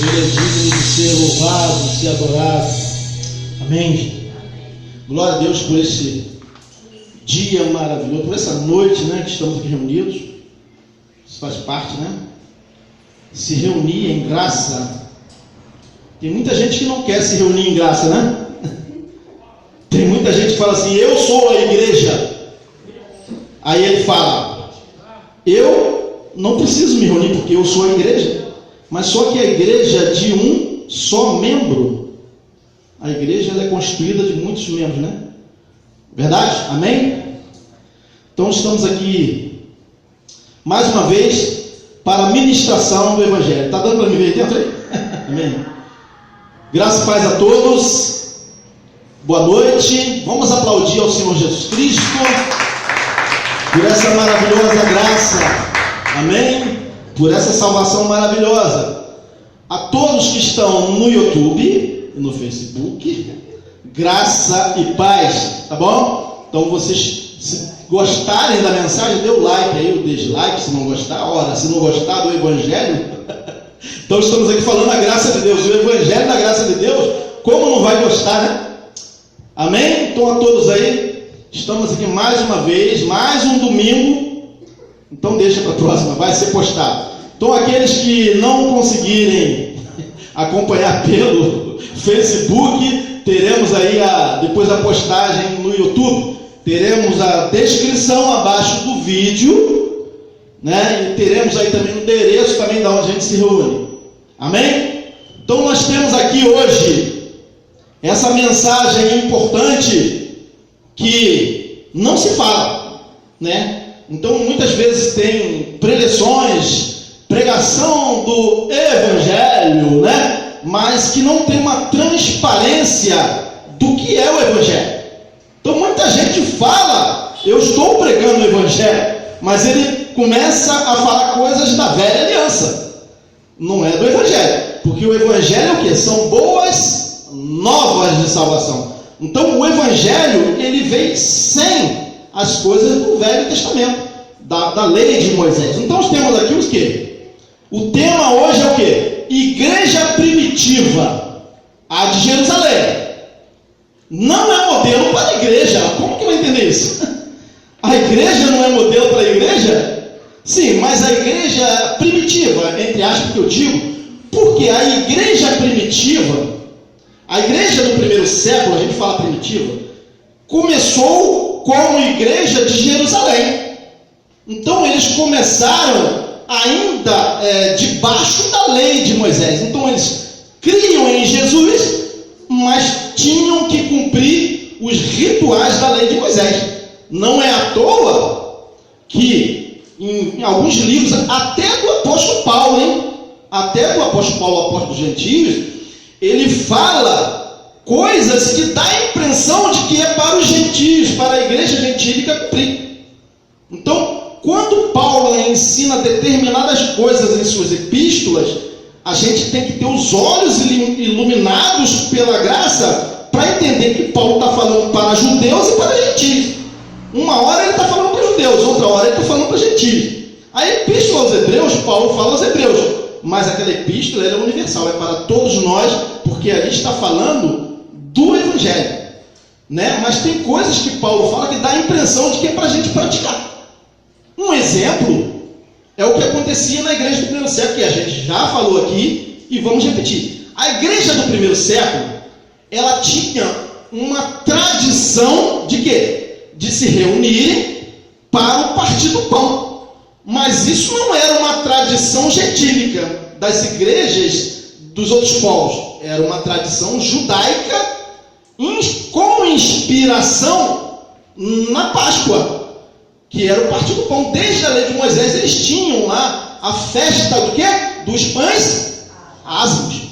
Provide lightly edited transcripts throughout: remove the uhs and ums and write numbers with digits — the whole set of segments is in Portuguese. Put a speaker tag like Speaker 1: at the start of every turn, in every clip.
Speaker 1: Ele é digno de ser louvado, de ser adorado. Amém? Glória a Deus por esse dia maravilhoso, por essa noite, né, que estamos aqui reunidos. Isso faz parte, né? Se reunir em graça. Tem muita gente que não quer se reunir em graça, né? Tem muita gente que fala assim: eu sou a igreja. Aí ele fala: eu não preciso me reunir porque eu sou a igreja. Mas só que a igreja de um só membro. A igreja ela é constituída de muitos membros, né? Verdade? Amém? Então estamos aqui mais uma vez para a ministração do Evangelho. Está dando para me ver dentro aí? Amém? Graças e paz a todos. Boa noite. Vamos aplaudir ao Senhor Jesus Cristo por essa maravilhosa graça. Amém? Por essa salvação maravilhosa. A todos que estão no YouTube e no Facebook, graça e paz, tá bom? Então vocês, se gostarem da mensagem, dê o like aí, o dislike, se não gostar. Ora, se não gostar do Evangelho, então estamos aqui falando a graça de Deus, o Evangelho da graça de Deus, como não vai gostar, né? Amém? Então a todos aí, estamos aqui mais uma vez, mais um domingo. Então deixa para a próxima, vai ser postado. Então aqueles que não conseguirem acompanhar pelo Facebook, teremos aí depois da postagem no YouTube, teremos a descrição abaixo do vídeo, né? E teremos aí também o endereço também da onde a gente se reúne. Amém? Então nós temos aqui hoje essa mensagem importante que não se fala, né? Então muitas vezes tem preleções, pregação do Evangelho, né? Mas que não tem uma transparência do que é o Evangelho. Então muita gente fala: eu estou pregando o Evangelho, mas ele começa a falar coisas da velha aliança. Não é do Evangelho, porque o Evangelho é o que? São boas novas de salvação. Então o Evangelho ele veio sem as coisas do Velho Testamento, da lei de Moisés. Então nós temos aqui os quê? O tema hoje é o quê? Igreja primitiva, a de Jerusalém. Não é modelo para a igreja. Como que vai entender isso? A igreja não é modelo para a igreja? Sim, mas a igreja primitiva, entre aspas que eu digo, porque a igreja primitiva, a igreja do primeiro século, a gente fala primitiva, começou como igreja de Jerusalém. Então eles começaram ainda debaixo da lei de Moisés. Então eles criam em Jesus, mas tinham que cumprir os rituais da lei de Moisés. Não é à toa que em alguns livros, até do apóstolo Paulo, hein? Até do apóstolo Paulo, o apóstolo dos gentios, ele fala coisas que dá a impressão de que é para os gentios, para a igreja gentílica cumprir. Então, quando Paulo ensina determinadas coisas em suas epístolas, a gente tem que ter os olhos iluminados pela graça para entender que Paulo está falando para judeus e para gentios. Uma hora ele está falando para judeus, outra hora ele está falando para gentios. A epístola aos hebreus, Paulo fala aos hebreus, mas aquela epístola é universal, é para todos nós, porque ali está falando do Evangelho, né? Mas tem coisas que Paulo fala que dá a impressão de que é para a gente praticar. Um exemplo é o que acontecia na igreja do primeiro século, que a gente já falou aqui e vamos repetir. A igreja do primeiro século, ela tinha uma tradição de quê? De se reunirem para o partir do pão. Mas isso não era uma tradição gentílica das igrejas dos outros povos. Era uma tradição judaica com inspiração na Páscoa, que era o partir do pão. Desde a lei de Moisés eles tinham lá a festa do quê? Dos pães ázimos.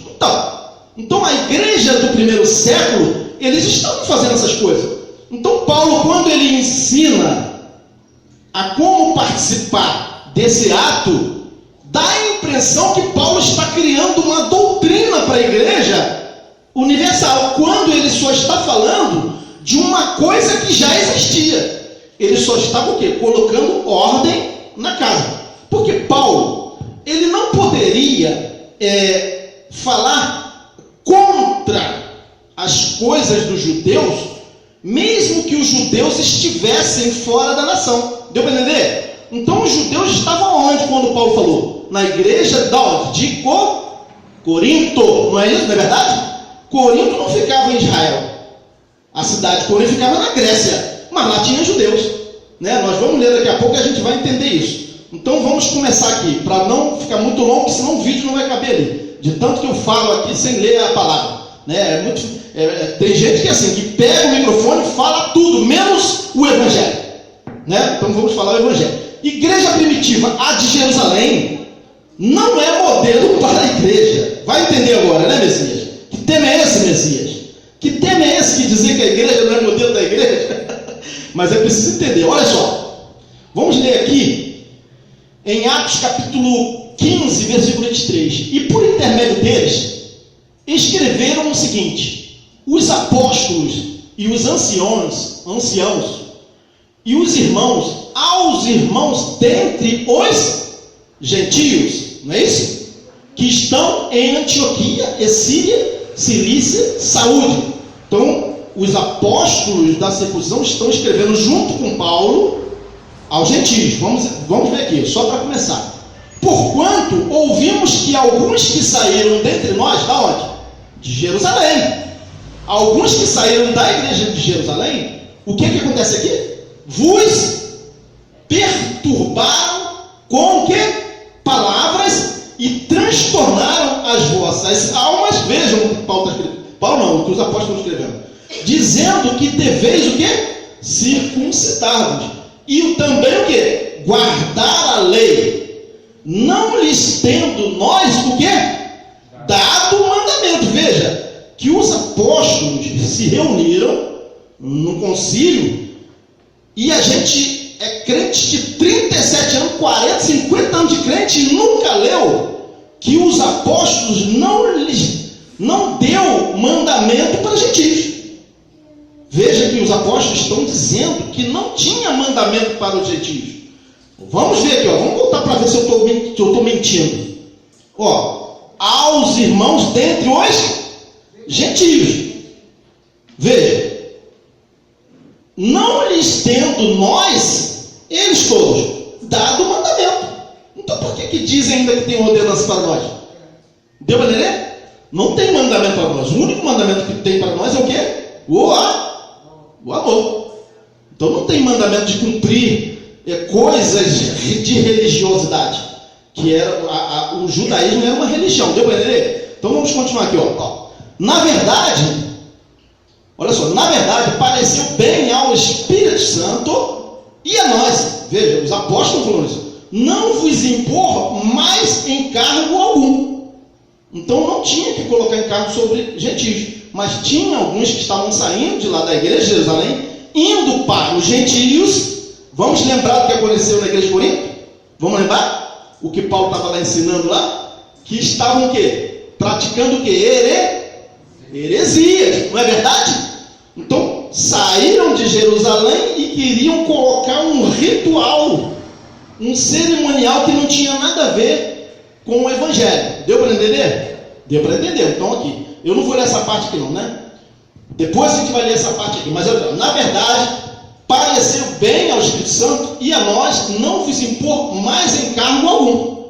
Speaker 1: Então a igreja do primeiro século, eles estavam fazendo essas coisas. Então Paulo, quando ele ensina a como participar desse ato, dá a impressão que Paulo está criando uma doutrina para a igreja universal, quando ele só está falando de uma coisa que já existia. Ele só estava o quê? Colocando ordem na casa. Porque Paulo, ele não poderia falar contra as coisas dos judeus, mesmo que os judeus estivessem fora da nação. Deu para entender? Então os judeus estavam onde quando Paulo falou? Na igreja de Corinto, não é isso? Não é verdade? Corinto não ficava em Israel. A cidade de Corinto ficava na Grécia, mas lá tinha judeus, né? Nós vamos ler daqui a pouco e a gente vai entender isso. Então vamos começar aqui, para não ficar muito longo, senão o vídeo não vai caber ali. De tanto que eu falo aqui sem ler a palavra, né? Tem gente que é assim, que pega o microfone e fala tudo, menos o evangelho, né? Então vamos falar o evangelho. Igreja primitiva, a de Jerusalém, não é modelo para a igreja. Vai entender agora, né, Messias? Que tema é esse, Messias? Que tema é esse que dizer que a igreja não é modelo da igreja? Mas é preciso entender. Olha só, vamos ler aqui em Atos capítulo 15, versículo 23. E por intermédio deles, escreveram o seguinte: os apóstolos e os anciãos e os irmãos, aos irmãos dentre os gentios, não é isso? Que estão em Antioquia, Síria, Cilícia, Saúde. Então, os apóstolos da circuncisão estão escrevendo junto com Paulo aos gentios. Vamos ver aqui, só para começar. Porquanto ouvimos que alguns que saíram dentre nós, da onde? De Jerusalém. Alguns que saíram da igreja de Jerusalém, o que acontece aqui? Vos perturbaram com o que? Palavras e transtornaram as vossas almas. Vejam o que Paulo está escrevendo. Paulo não, o que os apóstolos escreveram. Dizendo que deveis o quê? Circuncidar-vos. E também o quê? Guardar a lei. Não lhes tendo nós o quê? Dado o mandamento. Veja, que os apóstolos se reuniram no concílio e a gente é crente de 37 anos, 40, 50 anos de crente e nunca leu que os apóstolos não deu mandamento para gentios. Veja que os apóstolos estão dizendo que não tinha mandamento para os gentios. Vamos ver aqui, ó, vamos voltar para ver se eu estou mentindo. Ó, aos irmãos dentre os gentios. Veja, não lhes tendo nós, eles todos, dado o mandamento. Então por que dizem ainda que tem ordenança para nós? Deu para entender? Não tem mandamento para nós. O único mandamento que tem para nós é o quê? O amor. Então não tem mandamento de cumprir coisas de religiosidade, que era o judaísmo era uma religião. Deu para entender? Então vamos continuar aqui, ó. Na verdade, olha só, na verdade pareceu bem ao Espírito Santo e a nós, veja, os apóstolos falaram isso, não vos impor mais encargo algum. Então não tinha que colocar encargo sobre gentios, mas tinha alguns que estavam saindo de lá da igreja de Jerusalém, indo para os gentios. Vamos lembrar do que aconteceu na igreja de Corinto? Vamos lembrar? O que Paulo estava lá ensinando lá? Que estavam o quê? Praticando o quê? Heresias, não é verdade? Então saíram de Jerusalém e queriam colocar um ritual, um cerimonial que não tinha nada a ver com o evangelho. Deu para entender? Deu para entender. Então aqui, eu não vou ler essa parte aqui não, né? Depois a gente vai ler essa parte aqui. Mas na verdade, pareceu bem ao Espírito Santo e a nós não vos impor mais encargo algum.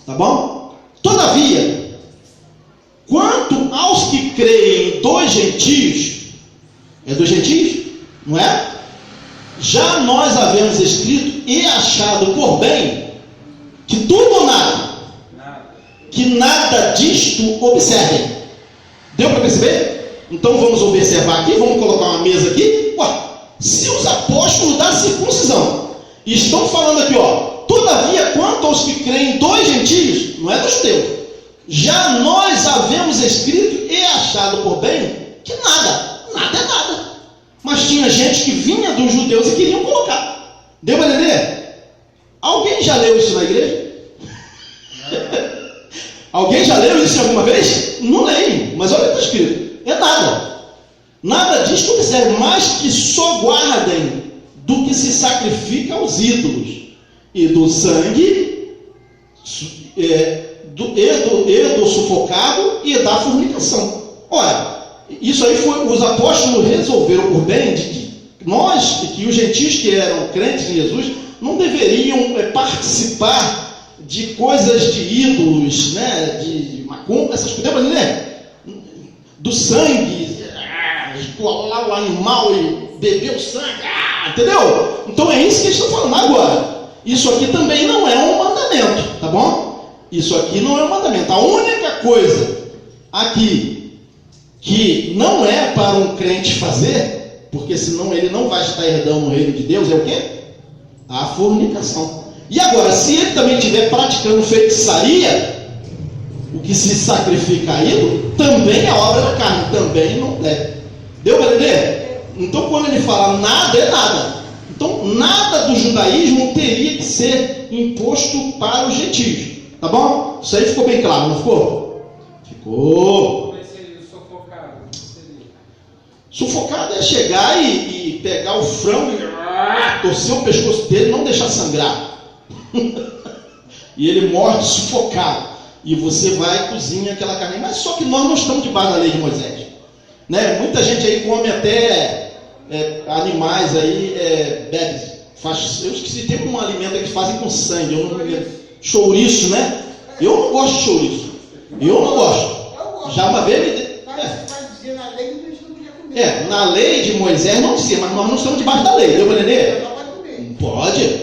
Speaker 1: Tá bom? Todavia, quanto aos que creem dos gentios, é dos gentios, não é? Já nós havemos escrito e achado por bem que tudo ou nada, que nada disto observem. Deu para perceber? Então vamos observar aqui, vamos colocar uma mesa aqui. Ué, se os apóstolos da circuncisão estão falando aqui, ó, todavia quanto aos que creem dos gentios, não é dos judeus, já nós havemos escrito e achado por bem que nada é nada. Mas tinha gente que vinha dos judeus e queriam colocar. Deu para entender? Alguém já leu isso na igreja? Alguém já leu isso alguma vez? Não leio, mas olha o que está escrito. É nada. Nada disso observe, mas que só guardem do que se sacrifica aos ídolos e do sangue
Speaker 2: do sufocado e da fornicação. Olha, isso aí os apóstolos resolveram por bem de que os gentios que eram crentes em Jesus não deveriam participar de coisas de ídolos, né, de macumba, essas coisas, né, do sangue, escolar o animal e beber o sangue, entendeu? Então é isso que eles estão falando agora. Isso aqui também não é um mandamento, tá bom? Isso aqui não é um mandamento. A única coisa aqui que não é para um crente fazer, porque senão ele não vai estar herdando o reino de Deus, é o quê? A fornicação. E agora, se ele também estiver praticando feitiçaria, o que se sacrifica a ídolo, também é obra da carne, também não deve. Deu para entender? Então, quando ele fala nada, é nada. Então, nada do judaísmo teria que ser imposto para os gentios. Tá bom? Isso aí ficou bem claro, não ficou? Ficou.
Speaker 3: Como seria o sufocado?
Speaker 2: Sufocado é chegar e pegar o frango e torcer o pescoço dele e não deixar sangrar. E ele morre sufocado. E você vai e cozinha aquela carne. Mas só que nós não estamos debaixo da lei de Moisés, né? Muita gente aí come até animais aí, eu esqueci, tem um alimento que fazem com sangue, eu não me lembro. Chouriço, né? Eu não gosto de chouriço. Eu não gosto. Já uma vez na lei de Moisés não dizia, mas nós não estamos debaixo da lei, deu para entender? Não pode.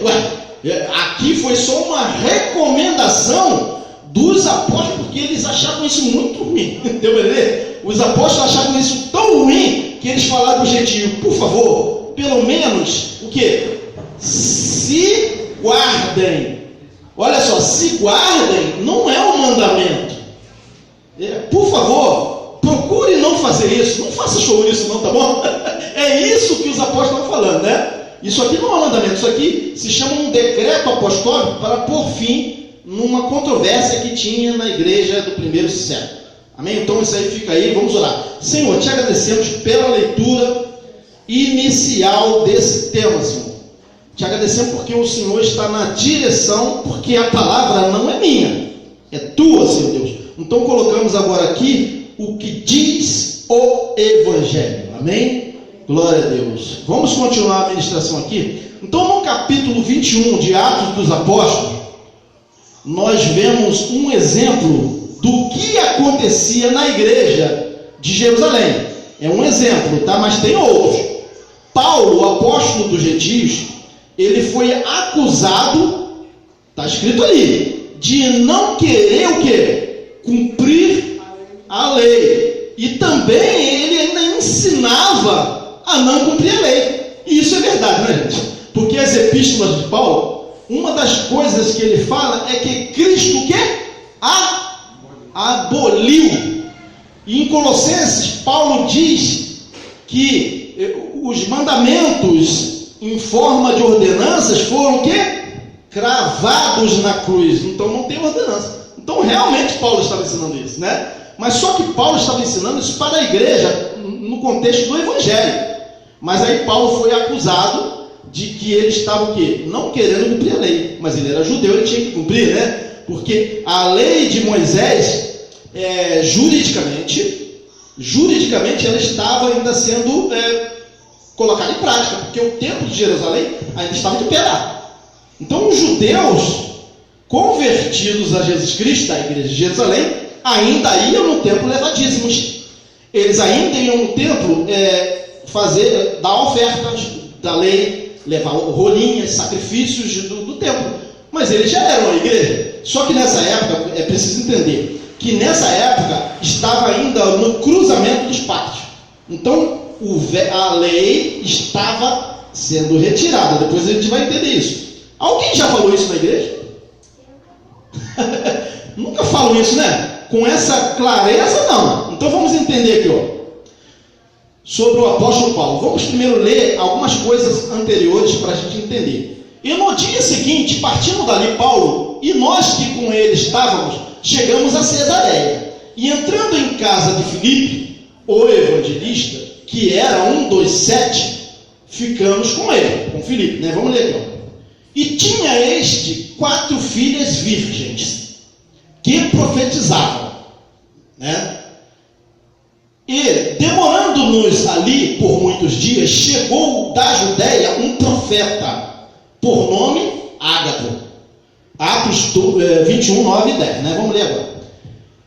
Speaker 2: Aqui foi só uma recomendação dos apóstolos, porque eles achavam isso muito ruim. Deu para entender? Os apóstolos achavam isso tão ruim que eles falaram para o gentio, por favor, pelo menos, o quê? Se guardem. Olha só, se guardem não é um mandamento. Por favor, procure não fazer isso. Não faça chouriço não, tá bom? É isso que os apóstolos estão falando, né? Isso aqui não é um mandamento. Isso aqui se chama um decreto apostólico para pôr fim numa controvérsia que tinha na igreja do primeiro século. Amém? Então isso aí fica aí, vamos orar. Senhor, te agradecemos pela leitura inicial desse tema, Senhor. Te agradecemos porque o Senhor está na direção, porque a palavra não é minha, é tua, Senhor Deus. Então colocamos agora aqui o que diz o Evangelho. Amém? Glória a Deus. Vamos continuar a ministração aqui. Então no capítulo 21 de Atos dos Apóstolos, nós vemos um exemplo do que acontecia na igreja de Jerusalém. É um exemplo, tá? Mas tem outros. Paulo, o apóstolo dos gentios, ele foi acusado, está escrito ali, de não querer o quê? Cumprir a lei. E também ele ainda ensinava a não cumprir a lei. E isso é verdade, né, gente? Porque as epístolas de Paulo, uma das coisas que ele fala é que Cristo o quê? Aboliu. E em Colossenses, Paulo diz que os mandamentos em forma de ordenanças foram o quê? Cravados na cruz. Então não tem ordenança. Então realmente Paulo estava ensinando isso, né? Mas só que Paulo estava ensinando isso para a igreja no contexto do Evangelho. Mas aí Paulo foi acusado de que ele estava o quê? Não querendo cumprir a lei. Mas ele era judeu, ele tinha que cumprir, né? Porque a lei de Moisés, juridicamente ela estava ainda sendo colocada em prática, porque o templo de Jerusalém ainda estava de pé lá. Então os judeus convertidos a Jesus Cristo, da igreja de Jerusalém, ainda iam no templo levar dízimos. Eles ainda iam no templo dar ofertas da lei, levar rolinhas, sacrifícios do templo. Mas eles já eram a igreja. Só que nessa época, é preciso entender, que nessa época estava ainda no cruzamento dos pactos. Então, a lei estava sendo retirada. Depois a gente vai entender isso. Alguém já falou isso na igreja? Nunca falou isso, né? Com essa clareza, não. Então vamos entender aqui, ó, sobre o apóstolo Paulo. Vamos primeiro ler algumas coisas anteriores para a gente entender. E no dia seguinte, partindo dali, Paulo e nós que com ele estávamos, chegamos a Cesareia. E entrando em casa de Filipe, o evangelista, que era um dos 7, ficamos com ele, com Filipe, né? Vamos ler aqui, ó. E tinha este 4 filhas virgens, que profetizavam, né? E, demorando-nos ali por muitos dias, chegou da Judéia um profeta, por nome Ágapo. Atos 21, 9 e 10, né? Vamos ler agora.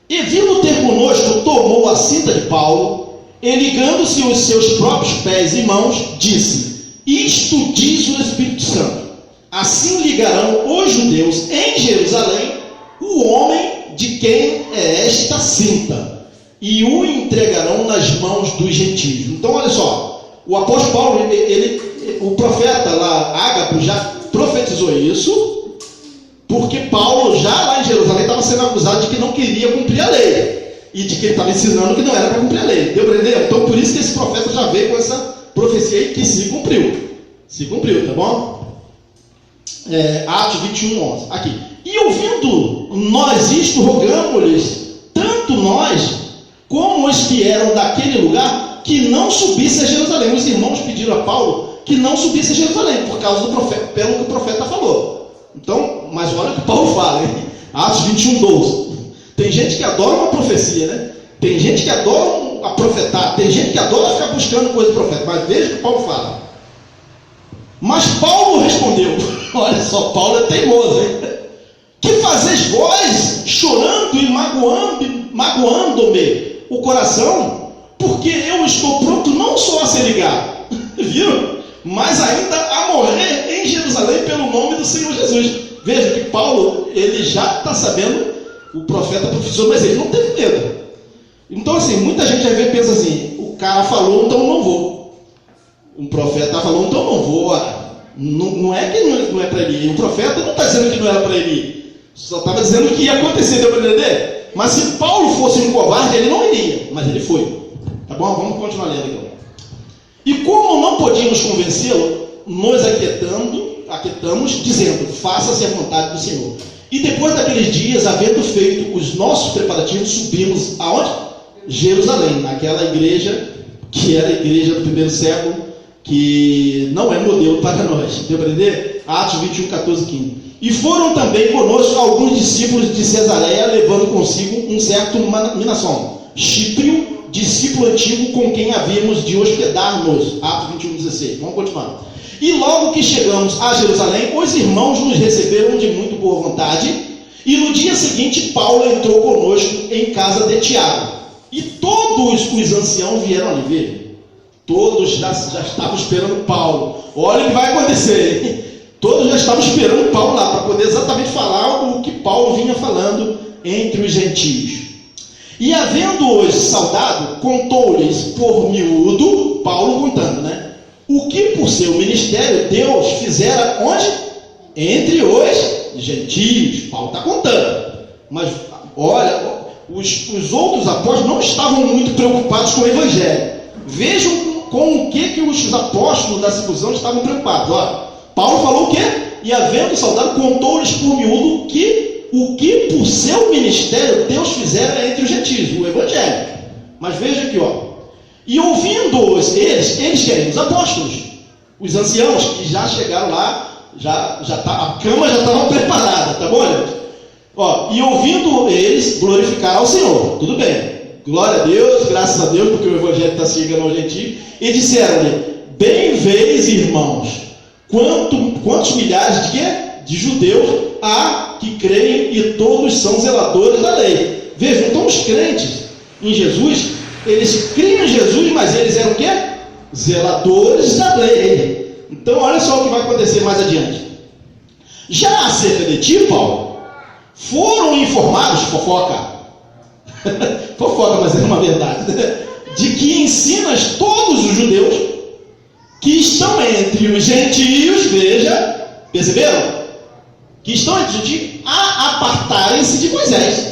Speaker 2: E vindo ter conosco, tomou a cinta de Paulo, e ligando-se os seus próprios pés e mãos, disse: isto diz o Espírito Santo, assim ligarão os judeus em Jerusalém o homem de quem é esta cinta, e o entregarão nas mãos dos gentios. Então olha só, o apóstolo Paulo, o profeta lá, Ágapo, já profetizou isso, porque Paulo já lá em Jerusalém estava sendo acusado de que não queria cumprir a lei, e de que ele estava ensinando que não era para cumprir a lei. Deu para entender? Então por isso que esse profeta já veio com essa profecia aí que se cumpriu, tá bom? Atos 21, 11, aqui. E ouvindo nós isto, rogamos-lhes, tanto nós como os que eram daquele lugar, que não subisse a Jerusalém. Os irmãos pediram a Paulo que não subisse a Jerusalém, por causa do profeta, pelo que o profeta falou. Então, mas olha o que Paulo fala, hein? Atos 21, 12. Tem gente que adora uma profecia, né? Tem gente que adora profetar, tem gente que adora ficar buscando coisa do profeta, mas veja o que Paulo fala. Mas Paulo respondeu, olha só, Paulo é teimoso, hein? Que fazeis vós, chorando e magoando-me o coração, porque eu estou pronto não só a ser ligado, viu? Mas ainda a morrer em Jerusalém pelo nome do Senhor Jesus. Veja que Paulo, ele já está sabendo, o profeta professor, mas ele não teve medo. Então assim, muita gente às vezes pensa assim, o cara falou, então não vou. Um profeta falou, então não vou. Não é que não é para ele ir. O profeta não está dizendo que não era para ele ir. Só estava dizendo que ia acontecer, deu para entender? Mas se Paulo fosse um covarde, ele não iria. Mas ele foi. Tá bom? Vamos continuar lendo então. E como não podíamos convencê-lo, nos aquietamos, dizendo, faça-se a vontade do Senhor. E depois daqueles dias, havendo feito os nossos preparativos, subimos aonde? Jerusalém, naquela igreja, que era a igreja do primeiro século, que não é modelo para nós. Deu para entender? Atos 21, 14, 15. E foram também conosco alguns discípulos de Cesareia, levando consigo um certo Minason, Chiprio, discípulo antigo com quem havíamos de hospedar-nos. Atos 21, 16. Vamos continuar. E logo que chegamos a Jerusalém, os irmãos nos receberam de muito boa vontade, e no dia seguinte Paulo entrou conosco em casa de Tiago. E todos os anciãos vieram ali ver. Todos já estavam esperando Paulo. Olha o que vai acontecer, hein? Todos já estavam esperando Paulo lá, para poder exatamente falar o que Paulo vinha falando entre os gentios. E havendo-os saudado, contou-lhes por miúdo, Paulo contando, né? O que por seu ministério Deus fizera onde? Entre os gentios. Paulo está contando. Mas olha, os outros apóstolos não estavam muito preocupados com o evangelho. Vejam com o que os apóstolos da circuncisão estavam preocupados. Olha, Paulo falou o quê? E havendo saudado, contou-lhes por miúdo o que por seu ministério Deus fizera entre os gentios, o evangelho. Mas veja aqui, ó. E ouvindo-os, eles querem os apóstolos, os anciãos que já chegaram lá, a cama já estava preparada, tá bom, gente? Ó, e ouvindo eles, glorificaram ao Senhor. Tudo bem. Glória a Deus, graças a Deus, porque o evangelho está chegando ao gentio. E disseram-lhe, bem vês, irmãos, quantos milhares de quê? De judeus há que creem e todos são zeladores da lei. Vejam, então os crentes em Jesus, eles criam em Jesus, mas eles eram o quê? Zeladores da lei. Então olha só o que vai acontecer mais adiante. Já acerca de ti, Paulo, foram informados, fofoca, mas é uma verdade, de que ensinas todos os judeus que estão entre os gentios, veja, perceberam? Que estão entre os gentios a apartarem-se de Moisés,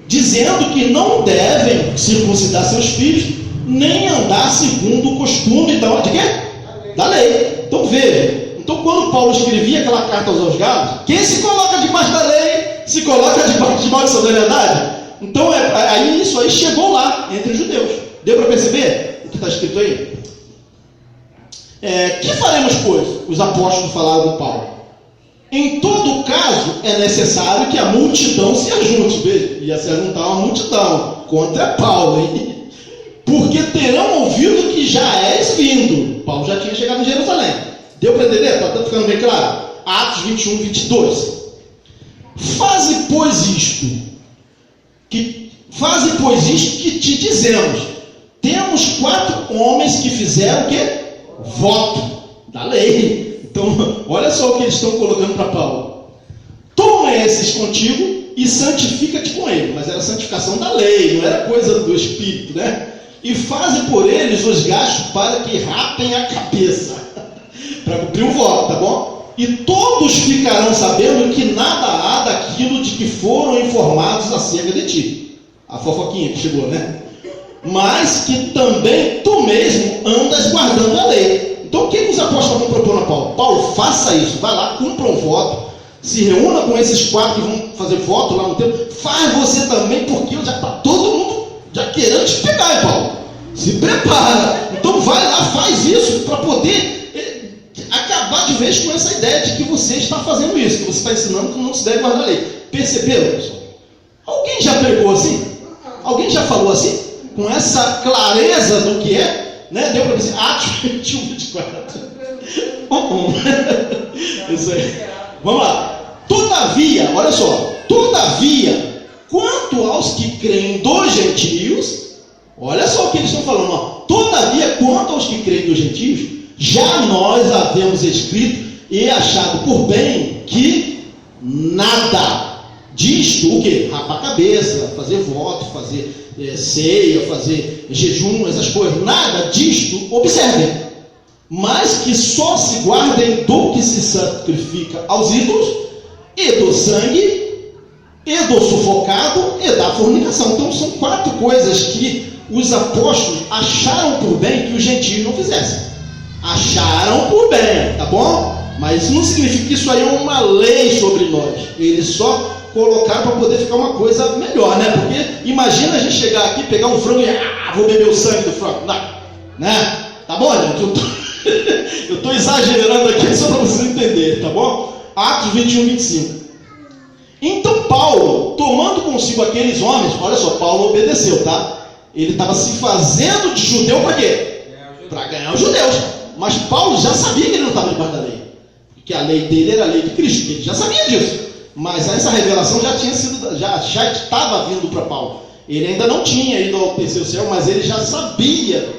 Speaker 2: dizendo que não devem circuncidar seus filhos, nem andar segundo o costume de quê? Da lei. Então veja, então quando Paulo escrevia aquela carta aos Gálatas, quem se coloca debaixo da lei, se coloca debaixo de maldição, da verdade? Então aí isso aí chegou lá, entre os judeus. Deu para perceber o que está escrito aí? Que faremos, pois? Os apóstolos falaram de Paulo. Em todo caso, é necessário que a multidão se ajunte. Veja, ia se juntar uma multidão contra Paulo, hein? Porque terão ouvido que já és vindo. Paulo já tinha chegado em Jerusalém. Deu para entender? Está ficando bem claro? Atos 21, 22. Faze, pois, isto que te dizemos. Temos 4 homens que fizeram o quê? Voto da lei. Então, olha só o que eles estão colocando para Paulo. Toma esses contigo e santifica-te com ele. Mas era santificação da lei, não era coisa do Espírito, né? E faze por eles os gastos para que rapem a cabeça. Para cumprir o voto, tá bom? E todos ficarão sabendo que nada há daquilo de que foram informados acerca de ti. A fofoquinha que chegou, né? Mas que também tu mesmo andas guardando a lei. Então o que os apóstolos vão propor a Paulo? Paulo, faça isso, vai lá, cumpra um voto, se reúna com esses 4 que vão fazer voto lá no templo, faz você também, porque já está todo mundo já querendo te pegar, hein, Paulo? Se prepara. Então vai lá, faz isso para poder acabar de vez com essa ideia de que você está fazendo isso, que você está ensinando que não se deve guardar a lei. Perceberam, pessoal? Alguém já pregou assim? Alguém já falou assim? Com essa clareza do que é? Né? Deu para dizer, Atos 21, 24. Isso aí. Vamos lá. Todavia, olha só. Todavia, quanto aos que creem dos gentios, olha só o que eles estão falando. Ó. Todavia, quanto aos que creem dos gentios, já nós havemos escrito e achado por bem que nada disto, o quê? Rapar a cabeça, fazer voto, fazer ceia, fazer jejum, essas coisas, nada disto observem, mas que só se guardem do que se sacrifica aos ídolos, e do sangue, e do sufocado, e da fornicação. Então são 4 coisas que os apóstolos acharam por bem que os gentios não fizessem. Acharam por bem, tá bom? Mas isso não significa que isso aí é uma lei sobre nós. Eles só colocar para poder ficar uma coisa melhor, né? Porque imagina a gente chegar aqui, pegar um frango e vou beber o sangue do frango. Não, né? Tá bom, gente? Eu estou exagerando aqui só para vocês entenderem, tá bom? Atos 21, 25. Então Paulo, tomando consigo aqueles homens, olha só, Paulo obedeceu, tá? Ele estava se fazendo de judeu para quê? Para ganhar os judeus. Mas Paulo já sabia que ele não estava debaixo da lei. Porque a lei dele era a lei de Cristo, ele já sabia disso. Mas essa revelação já tinha sido, já estava vindo para Paulo. Ele ainda não tinha ido ao terceiro céu, mas ele já sabia,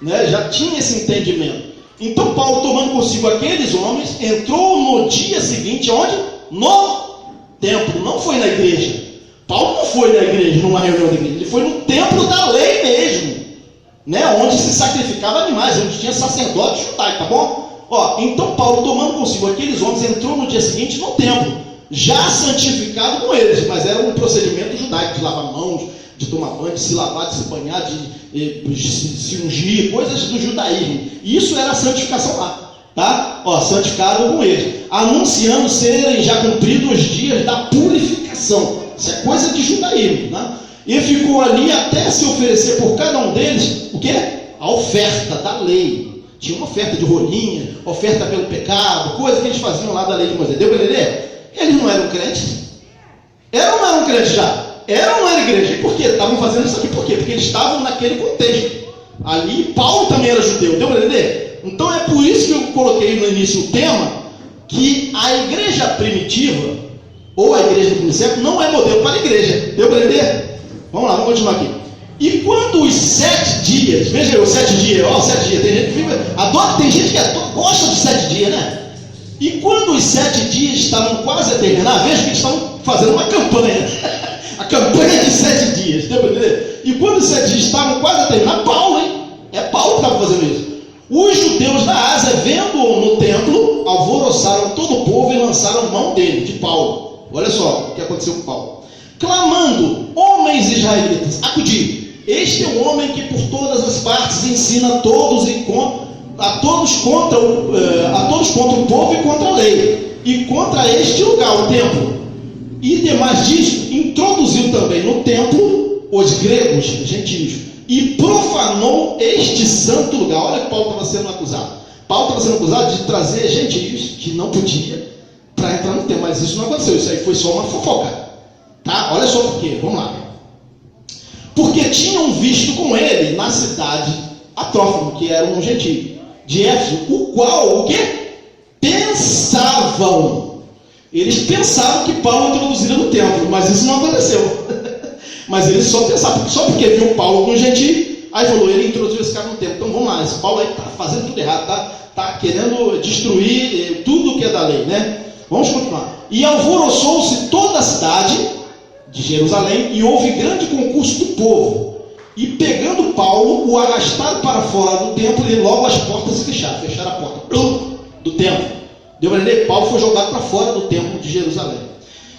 Speaker 2: né? Já tinha esse entendimento. Então Paulo, tomando consigo aqueles homens, entrou no dia seguinte, onde? No templo, não foi na igreja. Paulo não foi na igreja, numa reunião da igreja, ele foi no templo da lei mesmo, né? Onde se sacrificava animais, onde tinha sacerdote judaico, tá bom? Ó, então Paulo, tomando consigo aqueles homens, entrou no dia seguinte no templo, já santificado com eles, mas era um procedimento judaico, de lavar mãos, de tomar banho, de se lavar, de se banhar, de se ungir, coisas do judaísmo. Isso era a santificação lá, tá? Ó, santificado com eles, anunciando serem já cumpridos os dias da purificação. Isso é coisa de judaísmo, né? E ficou ali até se oferecer por cada um deles, o quê? A oferta da lei. Tinha uma oferta de rolinha, oferta pelo pecado, coisa que eles faziam lá da lei de Moisés. Deu para entender? Eles não eram crentes? Eram ou não eram crentes já? Eram ou não era igreja? E por quê? Estavam fazendo isso aqui por quê? Porque eles estavam naquele contexto. Ali, Paulo também era judeu. Deu para entender? Então é por isso que eu coloquei no início o tema, que a igreja primitiva, ou a igreja do princípio, não é modelo para a igreja. Deu para entender? Vamos lá, vamos continuar aqui. E quando os 7 dias, veja aí, os 7 dias, ó, 7 dias, tem gente que adora, tem gente que gosta dos 7 dias, né? E quando os 7 dias estavam quase a terminar, veja que eles estavam fazendo uma campanha, a campanha de 7 dias, deu para entender? E quando os 7 dias estavam quase a terminar, Paulo, hein? É Paulo que estava fazendo isso. Os judeus da Ásia, vendo-o no templo, alvoroçaram todo o povo e lançaram mão dele, de Paulo. Olha só o que aconteceu com Paulo. Clamando, homens israelitas, acudi. Este é um homem que por todas as partes ensina a todos contra o povo e contra a lei, e contra este lugar, o templo. E demais disso, introduziu também no templo os gregos, gentios, e profanou este santo lugar. Olha que Paulo estava sendo acusado. Paulo estava sendo acusado de trazer gentios, que não podia, para entrar no templo, mas isso não aconteceu, isso aí foi só uma fofoca, tá? Olha só por quê, vamos lá. Porque tinham visto com ele na cidade a Trófimo, que era um gentio de Éfeso, o qual, o quê? Pensavam. Eles pensavam que Paulo introduziria no templo, mas isso não aconteceu. Mas eles só pensavam, só porque viu Paulo com um gentio, aí falou, ele introduziu esse cara no templo. Então vamos lá, esse Paulo aí está fazendo tudo errado, está querendo destruir tudo que é da lei, né? Vamos continuar. E alvoroçou-se toda a cidade de Jerusalém, e houve grande concurso do povo. E pegando Paulo, o arrastaram para fora do templo, e logo as portas se fecharam. Fecharam a porta do templo. Deu para entender? Paulo foi jogado para fora do templo de Jerusalém.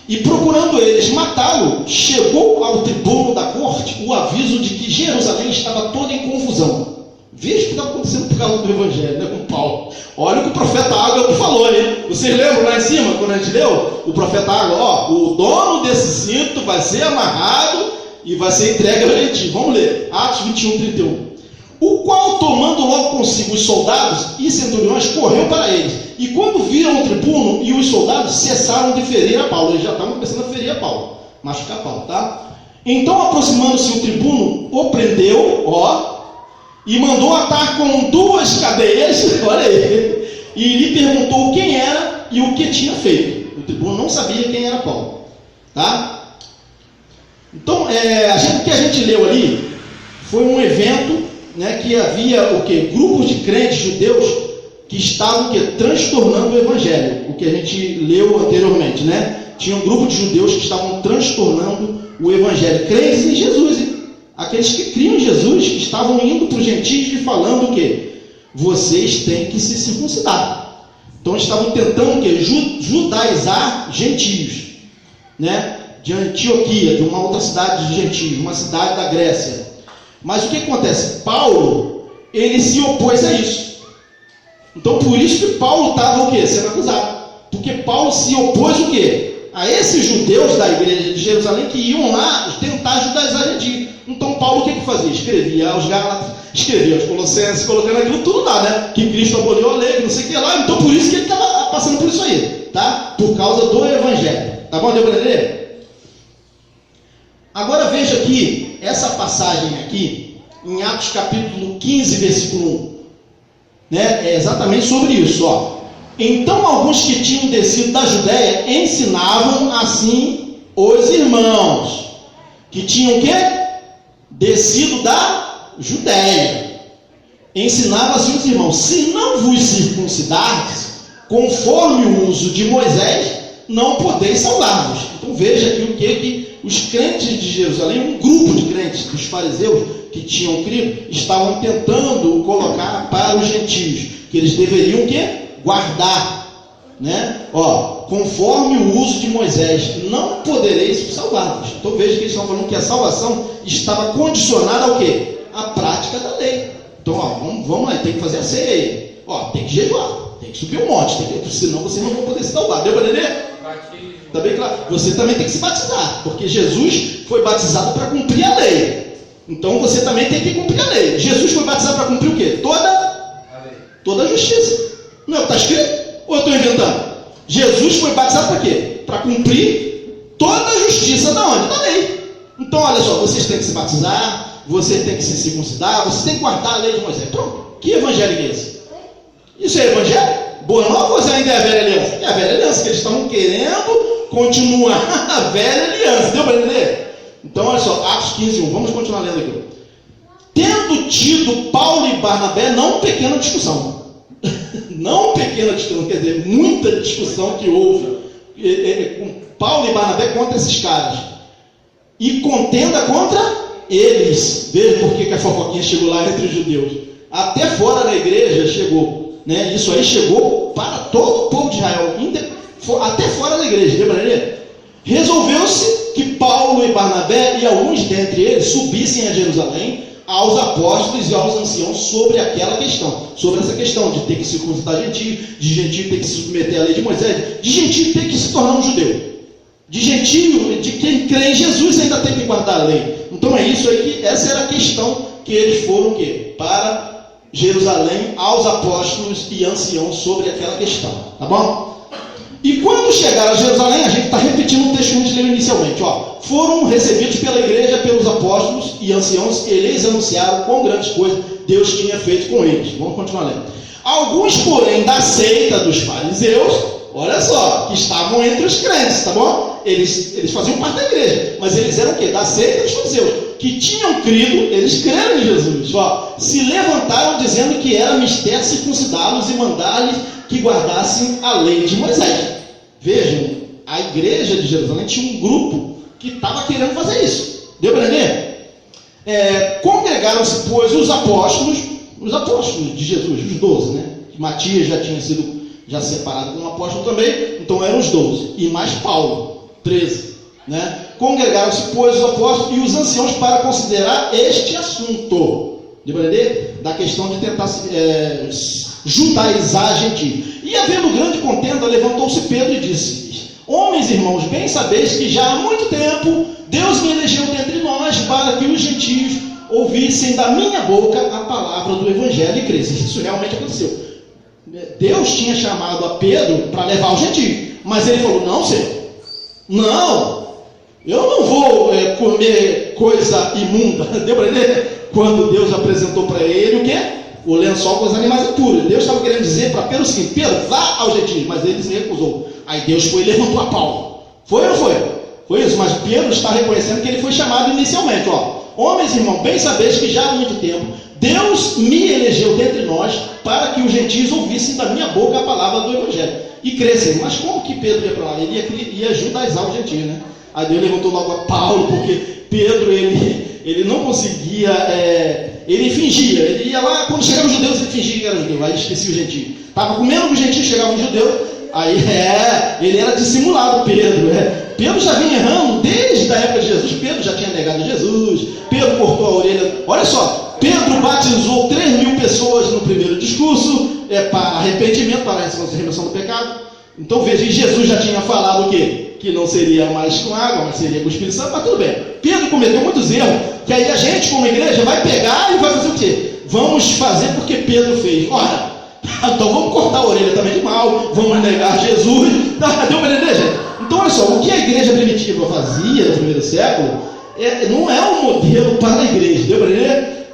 Speaker 2: E procurando eles matá-lo, chegou ao tribuno da corte o aviso de que Jerusalém estava toda em confusão. Veja o que está acontecendo por causa do evangelho, né, com Paulo. Olha o que o profeta Ágabo falou, hein? Vocês lembram lá em cima, quando a gente leu? O profeta Ágabo, o dono desse cinto vai ser amarrado e vai ser entregue ao gentio. Vamos ler, Atos 21, 31. O qual, tomando logo consigo os soldados e centuriões, correu para eles. E quando viram o tribuno e os soldados, cessaram de ferir a Paulo. Eles já estavam começando a ferir a Paulo, machucar Paulo, tá? Então, aproximando-se o tribuno, o prendeu, e mandou atar com 2 cadeias, olha aí, e lhe perguntou quem era e o que tinha feito. O tribuno não sabia quem era Paulo, tá? Então, o que a gente leu ali foi um evento, né, que havia o quê? Grupos de crentes judeus que estavam transtornando o evangelho, o que a gente leu anteriormente, né? Tinha um grupo de judeus que estavam transtornando o evangelho, crentes em Jesus, hein? Aqueles que criam em Jesus estavam indo para os gentios e falando o quê? Vocês têm que se circuncidar. Então estavam tentando o quê? Judaizar gentios, né? De Antioquia, de uma outra cidade de gentios, uma cidade da Grécia. Mas o que acontece? Paulo, ele se opôs a isso. Então por isso que Paulo estava o quê? Sendo acusado. Porque Paulo se opôs o quê? A esses judeus da igreja de Jerusalém que iam lá tentar judaizar gentios. Então Paulo o que fazia? Escrevia aos Gálatas, escrevia aos Colossenses, colocando aquilo tudo lá, né? Que Cristo aboliu a lei, que não sei o que lá. Então por isso que ele estava passando por isso aí, tá? Por causa do evangelho. Tá bom? Deu para entender? Agora veja aqui, essa passagem aqui, em Atos capítulo 15, versículo 1. Né? É exatamente sobre isso, ó. Então alguns que tinham descido da Judéia ensinavam assim os irmãos que tinham o quê? Descido da Judéia. Ensinavam assim os irmãos: se não vos circuncidardes, conforme o uso de Moisés, não podeis salvar-vos. Então veja aqui o que os crentes de Jerusalém, um grupo de crentes dos fariseus que tinham crido, estavam tentando colocar para os gentios, que eles deveriam o quê? Guardar, né? Conforme o uso de Moisés, não podereis salvar-vos. Então veja que eles estão falando que a salvação estava condicionada ao quê? À prática da lei. Então, vamos lá, tem que fazer a ceia aí. Tem que jejuar, tem que subir um monte, senão vocês não vão poder se salvar. Deu para entender? Está bem claro? Você também tem que se batizar, porque Jesus foi batizado para cumprir a lei. Então você também tem que cumprir a lei. Jesus foi batizado para cumprir o quê? Toda a justiça. Não é o que está escrito? Ou eu estou inventando? Jesus foi batizado para quê? Para cumprir toda a justiça da onde? Da lei. Então olha só, vocês têm que se batizar, você tem que se circuncidar, você tem que guardar a lei de Moisés. Pronto. Que evangelho é esse? Isso é evangelho? Boa nova ou ainda é a velha aliança? É a velha aliança, que eles estavam querendo continuar a velha aliança. Deu para entender? Então, olha só, Atos 15, 1. Vamos continuar lendo aqui. Tendo tido Paulo e Barnabé, não pequena discussão. Não pequena discussão, quer dizer, muita discussão que houve com Paulo e Barnabé contra esses caras. E contenda contra eles. Veja por que a fofoquinha chegou lá entre os judeus. Até fora da igreja chegou. Né? Isso aí chegou para todo o povo de Israel, até fora da igreja. Deu para entender? Resolveu-se que Paulo e Barnabé e alguns dentre eles subissem a Jerusalém aos apóstolos e aos anciãos sobre essa questão de ter que circuncidar gentio, de gentio ter que se submeter à lei de Moisés, de gentio ter que se tornar um judeu, de gentio, de quem crê em Jesus ainda tem que guardar a lei. Então é isso aí, essa era a questão que eles foram para Jerusalém aos apóstolos e anciãos sobre aquela questão, tá bom? E quando chegaram a Jerusalém, a gente está repetindo o texto que a gente leu inicialmente, ó, foram recebidos pela igreja, pelos apóstolos e anciãos, e eles anunciaram quão grandes coisas Deus tinha feito com eles. Vamos continuar lendo. Alguns, porém, da seita dos fariseus, olha só, que estavam entre os crentes, tá bom? Eles faziam parte da igreja, mas eles eram o quê? Da seita dos fariseus, que tinham crido, eles creram em Jesus, ó, se levantaram dizendo que era mister circuncidá-los e mandar-lhes que guardassem a lei de Moisés. Vejam, a igreja de Jerusalém tinha um grupo que estava querendo fazer isso. Deu para entender? Congregaram-se, pois, os apóstolos de Jesus, os 12, né? Matias já tinha sido separado como apóstolo também, então eram os 12, e mais Paulo, 13, né? Congregaram-se, pois, os apóstolos e os anciãos para considerar este assunto. Deu para entender? Da questão de tentar judaizar a gentios. E havendo grande contenda, levantou-se Pedro e disse: homens, irmãos, bem sabeis que já há muito tempo Deus me elegeu dentre nós para que os gentios ouvissem da minha boca a palavra do evangelho e crescem. Isso realmente aconteceu. Deus tinha chamado a Pedro para levar os gentios, mas ele falou: não, Senhor, não, eu não vou comer coisa imunda. Deu para entender? Quando Deus apresentou para ele o quê? O lençol com os animais impuros. Deus estava querendo dizer para Pedro o seguinte: Pedro, vá aos gentios, mas ele se recusou. Aí Deus foi e levantou a Paulo. Foi ou não foi? Foi isso, mas Pedro está reconhecendo que ele foi chamado inicialmente, ó. Homens, irmãos, bem sabeis que já há muito tempo Deus me elegeu dentre nós para que os gentios ouvissem da minha boca a palavra do evangelho e crescem. Mas como que Pedro ia para lá? Ele ia judaizar os gentios, né? Aí Deus levantou logo a Paulo, porque Pedro, ele não conseguia, ele fingia, ele ia lá, quando chegavam os judeus, ele fingia que era judeu, aí esquecia o gentio. Estava comendo com os gentios, chegava um judeu, aí ele era dissimulado, Pedro. Pedro já vinha errando desde a época de Jesus. Pedro já tinha negado Jesus, Pedro cortou a orelha. Olha só, Pedro batizou 3.000 pessoas no primeiro discurso, para arrependimento, para a remissão do pecado. Então veja, Jesus já tinha falado o quê? Que não seria mais com água, mas seria com o Espírito Santo, mas tudo bem. Pedro cometeu muitos erros, que aí a gente, como igreja, vai pegar e vai fazer o quê? Vamos fazer porque Pedro fez. Ora, então vamos cortar a orelha também de mal, vamos negar Jesus. Deu para entender, gente? Então olha só, o que a igreja primitiva fazia no primeiro século, não é um modelo para a igreja. Deu para entender?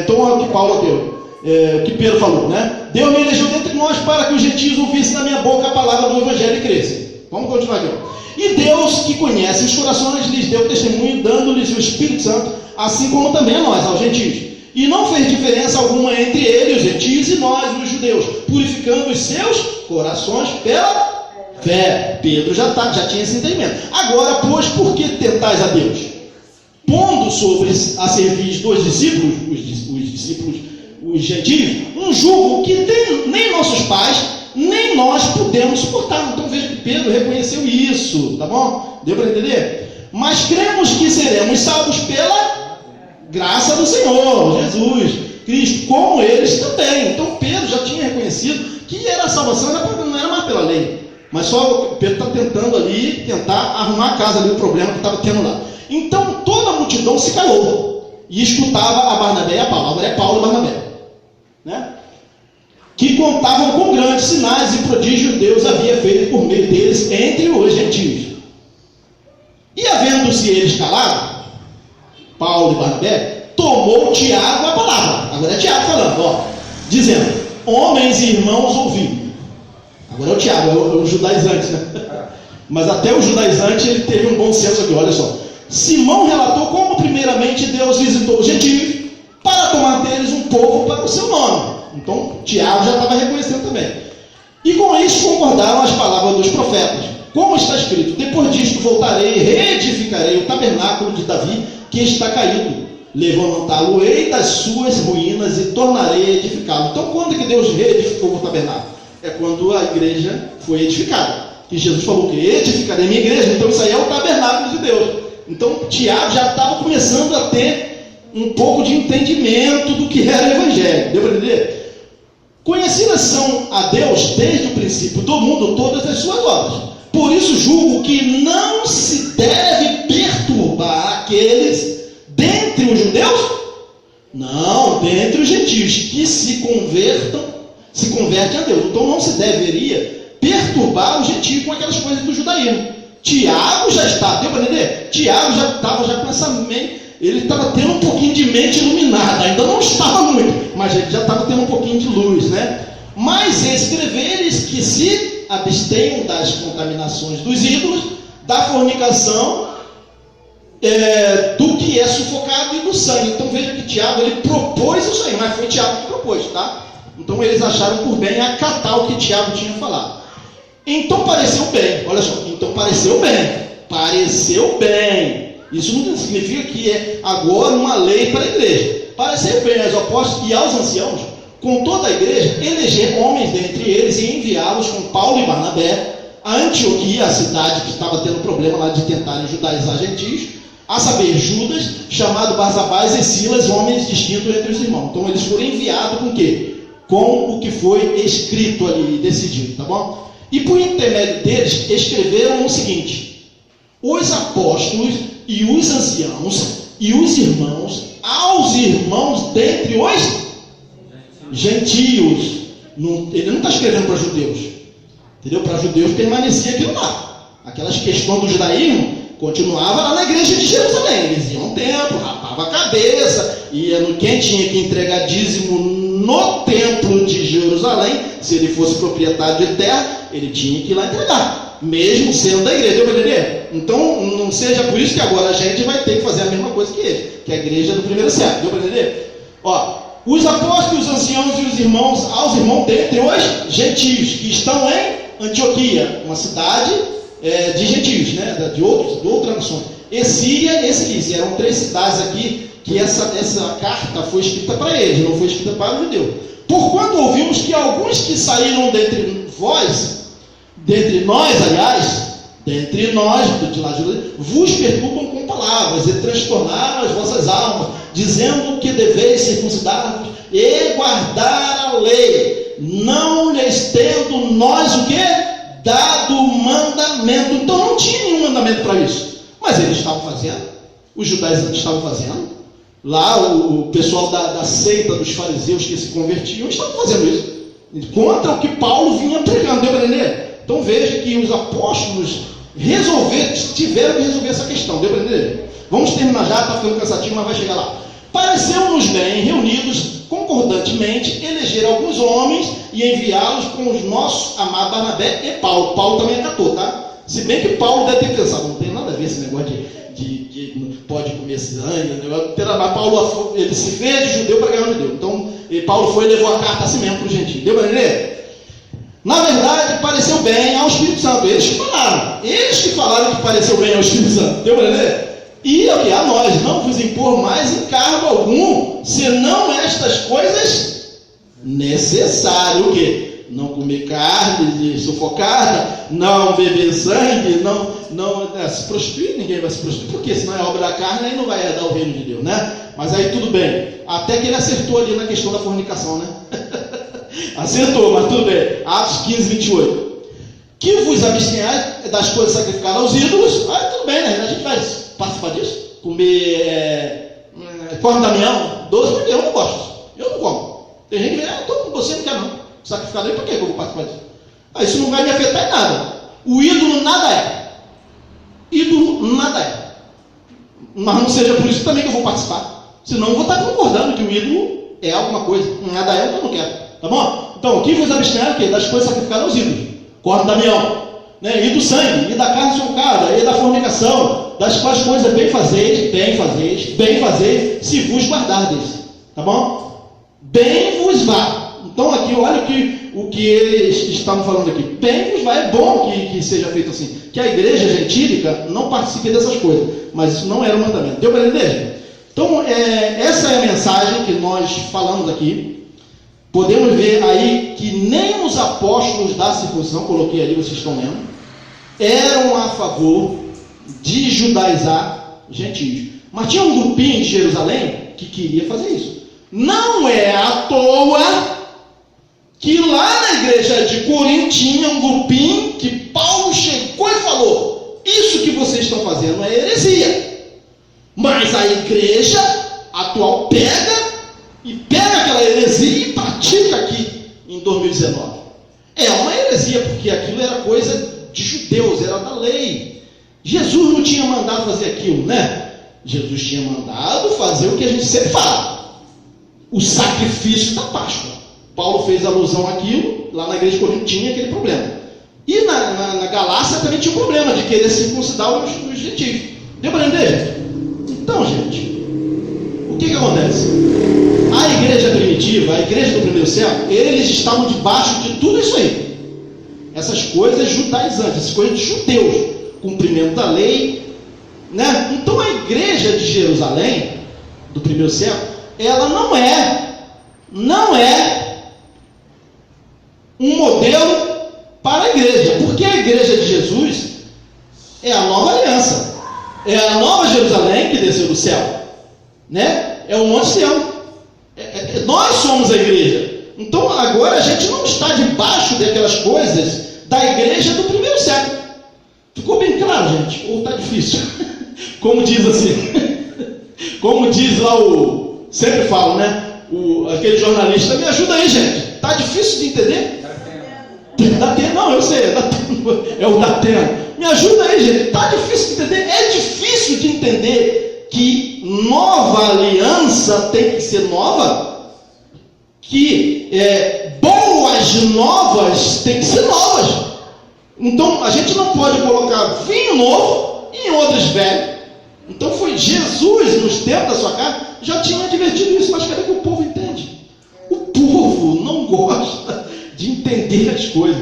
Speaker 2: Então olha o que Paulo deu. O que Pedro falou, né? Deus me elegeu dentre nós para que os gentios ouvissem na minha boca a palavra do evangelho e crescem. Vamos continuar aqui. E Deus, que conhece os corações, lhes deu testemunho, dando-lhes o Espírito Santo, assim como também a nós, aos gentios. E não fez diferença alguma entre ele, os gentios, e nós, os judeus, purificando os seus corações pela fé. Pedro já tinha esse entendimento. Agora, pois, por que tentais a Deus? Pondo sobre a cerviz dos discípulos, os discípulos, os gentios, um jugo que nem nossos pais, nem nós podemos suportar. Então veja que Pedro reconheceu isso, tá bom? Deu para entender? Mas cremos que seremos salvos pela graça do Senhor, Jesus Cristo, como eles também. Então Pedro já tinha reconhecido que a salvação não era mais pela lei, mas só Pedro está tentando ali, arrumar a casa ali, o problema que estava tendo lá. Então toda a multidão se calou e escutava a Barnabé e a Paulo. Agora é Paulo e Barnabé, né? Que contavam com grandes sinais e prodígios Deus havia feito por meio deles entre os gentios. E havendo-se eles calado, Paulo e Barnabé, tomou Tiago a palavra. Agora é Tiago falando, dizendo: homens e irmãos, ouvi. Agora é o Tiago, é o judaizante, né? Mas até o judaizante ele teve um bom senso aqui, olha só. Simão relatou como primeiramente Deus visitou os gentios para tomar deles um povo para o seu nome. Então Tiago já estava reconhecendo também. E com isso concordaram as palavras dos profetas. Como está escrito: depois disto voltarei e reedificarei o tabernáculo de Davi que está caído. Levantá-lo-ei das suas ruínas e tornarei a edificá-lo. Então quando que Deus reedificou o tabernáculo? É quando a igreja foi edificada. E Jesus falou que edificarei a minha igreja. Então isso aí é o tabernáculo de Deus. Então Tiago já estava começando a ter um pouco de entendimento do que era o evangelho. Deu para entender? Conhecidas são a Deus desde o princípio do mundo todas as suas obras. Por isso julgo que não se deve perturbar aqueles dentre os judeus, não, dentre os gentios, que se convertem a Deus. Então não se deveria perturbar o gentio com aquelas coisas do judaísmo. Tiago já está, deu para entender? Tiago já estava com essa mente, ele estava tendo um pouquinho de mente iluminada, ainda não estava muito, mas ele já estava tendo um pouquinho de luz, né? Mas escreveres que se abstenham das contaminações dos ídolos, da fornicação, do que é sufocado e do sangue. Então veja que Tiago, ele propôs isso aí, mas foi Tiago que propôs, tá? Então eles acharam por bem acatar o que Tiago tinha falado. Então pareceu bem, olha só, então pareceu bem. Isso não significa que é agora uma lei para a igreja. Pareceu bem aos apóstolos e aos anciãos, com toda a igreja, eleger homens dentre eles e enviá-los com Paulo e Barnabé a Antioquia, a cidade que estava tendo problema lá de tentarem judaizar gentios, a saber, Judas, chamado Barsabás, e Silas, homens distintos entre os irmãos. Então eles foram enviados com o quê? Com o que foi escrito ali, decidido, tá bom? E por intermédio deles, escreveram o seguinte: os apóstolos e os anciãos e os irmãos, aos irmãos dentre os gentios. Ele não está escrevendo para judeus, entendeu? Para judeus permanecia aquilo lá. Aquelas questões do judaísmo continuava lá na igreja de Jerusalém. Eles iam ao templo, rapava a cabeça, ia no quem tinha que entregar dízimo no templo de Jerusalém. Se ele fosse proprietário de terra, ele tinha que ir lá entregar, mesmo sendo da igreja. Deu para entender? Então não seja por isso que agora a gente vai ter que fazer a mesma coisa que ele, que é a igreja do primeiro século. Deu para entender? Ó, os apóstolos, os anciãos e os irmãos, aos irmãos dentre os gentios que estão em Antioquia, uma cidade de gentios, né? de outras nações. E Síria e Cilícia. Eram 3 cidades aqui que essa carta foi escrita para eles, não foi escrita para o judeu. Porquanto ouvimos que alguns que saíram dentre nós, dentre nós, de lá de Jerusalém, vos perturbam com palavras e transtornaram as vossas almas, dizendo que deveis circuncidar-vos e guardar a lei, não lhes tendo nós o quê? Dado mandamento. Então não tinha nenhum mandamento para isso, mas eles estavam fazendo, os judaizantes estavam fazendo, lá o pessoal da seita dos fariseus que se convertiam estavam fazendo isso, contra o que Paulo vinha pregando. Deu para entender? Então veja que os apóstolos tiveram que resolver essa questão. Deu para entender? Vamos terminar já, está ficando cansativo, mas vai chegar lá. Pareceu-nos bem, reunidos concordantemente, eleger alguns homens e enviá-los com os nossos amados Barnabé e Paulo. Paulo também acatou, tá? Se bem que Paulo deve ter pensado, não tem nada a ver esse negócio de não pode comer sangue, mas Paulo, ele se fez de judeu para ganhar um judeu. Então Paulo foi e levou a carta assim mesmo para o gentio. Deu para entender? Na verdade, pareceu bem ao Espírito Santo. Eles que falaram que pareceu bem ao Espírito Santo. Deu para entender? E a nós, não vos impor mais encargo algum, senão estas coisas necessárias. O quê? Não comer carne sufocada, não beber sangue, não se prostituir. Ninguém vai se prostituir, porque senão é obra da carne, aí não vai dar o reino de Deus, né? Mas aí tudo bem. Até que ele acertou ali na questão da fornicação, né? Acertou, mas tudo bem. Atos 15, 28. Que vos abstenhais das coisas sacrificadas aos ídolos. Tudo bem, né? A gente vai participar disso. Comer corno Damião, doce, porque eu não gosto. Eu não como. Tem gente que você não quer não. Sacrificar aí, por que eu vou participar disso? Isso não vai me afetar em nada. O ídolo nada é. Ídolo nada é. Mas não seja por isso também que eu vou participar. Senão eu vou estar concordando que o ídolo é alguma coisa. Nada é, eu não quero. Tá bom? Então, o que vos abstenhar das coisas sacrificadas aos ídolos? Corno Damião, né? E do sangue, e da carne sufocada, e da fornicação, das quais coisas bem fazeis, se vos guardardes. Tá bom? Bem vos vá. Então aqui, olha o que eles estavam falando aqui. Bem vos vá. É bom que seja feito assim. Que a igreja gentílica não participe dessas coisas. Mas isso não era o mandamento. Deu para entender? Então, essa é a mensagem que nós falamos aqui. Podemos ver aí que nem os apóstolos da circuncisão, coloquei ali, vocês estão lendo, eram a favor de judaizar gentios. Mas tinha um grupinho de Jerusalém que queria fazer isso. Não é à toa que lá na igreja de Corinto tinha um grupinho que Paulo chegou e falou: isso que vocês estão fazendo é heresia. Mas a igreja atual pega aquela heresia e pratica aqui em 2019. É uma heresia, porque aquilo era coisa de judeus, era da lei. Jesus não tinha mandado fazer aquilo, né? Jesus tinha mandado fazer o que a gente sempre fala: o sacrifício da Páscoa. Paulo fez alusão àquilo, lá na igreja de Corinto tinha aquele problema. E na Galácia também tinha um problema de querer circuncidar os gentios. Deu para entender, gente? Então, gente, o que acontece? A igreja primitiva, a igreja do primeiro século, eles estavam debaixo de tudo isso aí. Essas coisas judaizantes, essas coisas de judeus, cumprimento da lei, né? Então a igreja de Jerusalém, do primeiro século, ela não é um modelo para a igreja, porque a igreja de Jesus é a nova aliança, é a nova Jerusalém que desceu do céu, né? É o Monte Sião. Nós somos a igreja. Então agora a gente não está debaixo daquelas coisas da igreja do primeiro século. Ficou bem claro, gente? Ou está difícil? Como diz assim, como diz lá sempre falo, né? Aquele jornalista: me ajuda aí, gente. Está difícil de entender? Datena, não, eu sei, é o Datena. Me ajuda aí, gente. Está difícil de entender? É difícil de entender que nova aliança tem que ser nova, que boas novas tem que ser novas. Então a gente não pode colocar vinho novo em odres velhos. Então foi Jesus, nos tempos da sua casa, já tinha advertido isso, mas cadê que o povo entende? O povo não gosta de entender as coisas.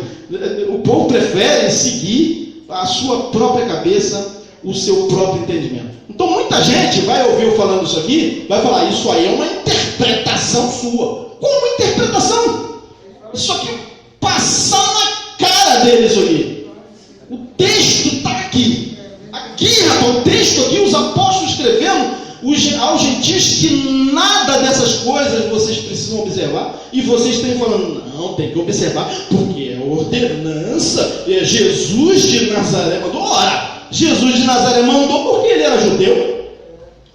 Speaker 2: O povo prefere seguir a sua própria cabeça, o seu próprio entendimento. Então muita gente vai ouvir eu falando isso aqui, vai falar: isso aí é uma interpretação sua. Como interpretação? Isso aqui passa na cara deles aqui. O texto está aqui. Aqui, rapaz, o texto aqui, os apóstolos escrevendo aos gentios que nada dessas coisas vocês precisam observar, e vocês estão falando: não, tem que observar, porque é ordenança, é Jesus de Nazaré mandou. Ora, Jesus de Nazaré mandou porque ele era judeu.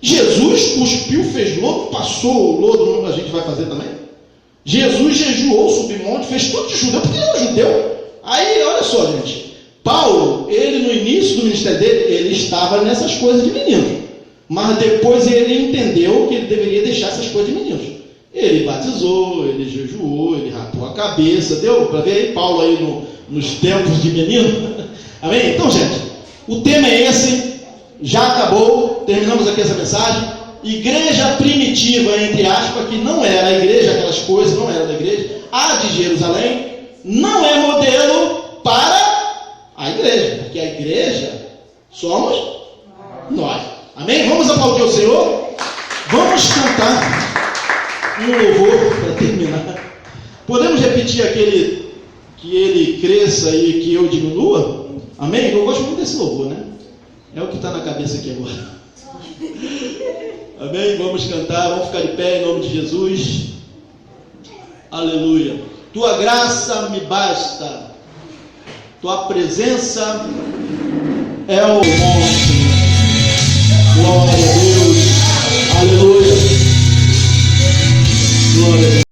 Speaker 2: Jesus cuspiu, fez lodo, passou o lodo, a gente vai fazer também. Jesus jejuou, subiu monte, fez tudo de judeu porque ele era judeu. Aí, olha só, gente, Paulo, ele no início do ministério dele, ele estava nessas coisas de meninos, mas depois ele entendeu que ele deveria deixar essas coisas de meninos. Ele batizou, ele jejuou, ele rapou a cabeça. Deu para ver aí Paulo aí nos tempos de menino? Amém? Então, gente, o tema é esse. Já acabou, terminamos aqui essa mensagem. Igreja primitiva, entre aspas, que não era a igreja, aquelas coisas, não era da igreja. A de Jerusalém não é modelo para a igreja, porque a igreja somos nós. Amém? Vamos aplaudir o Senhor. Vamos cantar um louvor para terminar. Podemos repetir aquele: que ele cresça e que eu diminua? Amém? Eu gosto muito desse louvor, né? É o que está na cabeça aqui agora. Amém? Vamos cantar, vamos ficar de pé em nome de Jesus. Aleluia. Tua graça me basta, tua presença é o monte. Glória.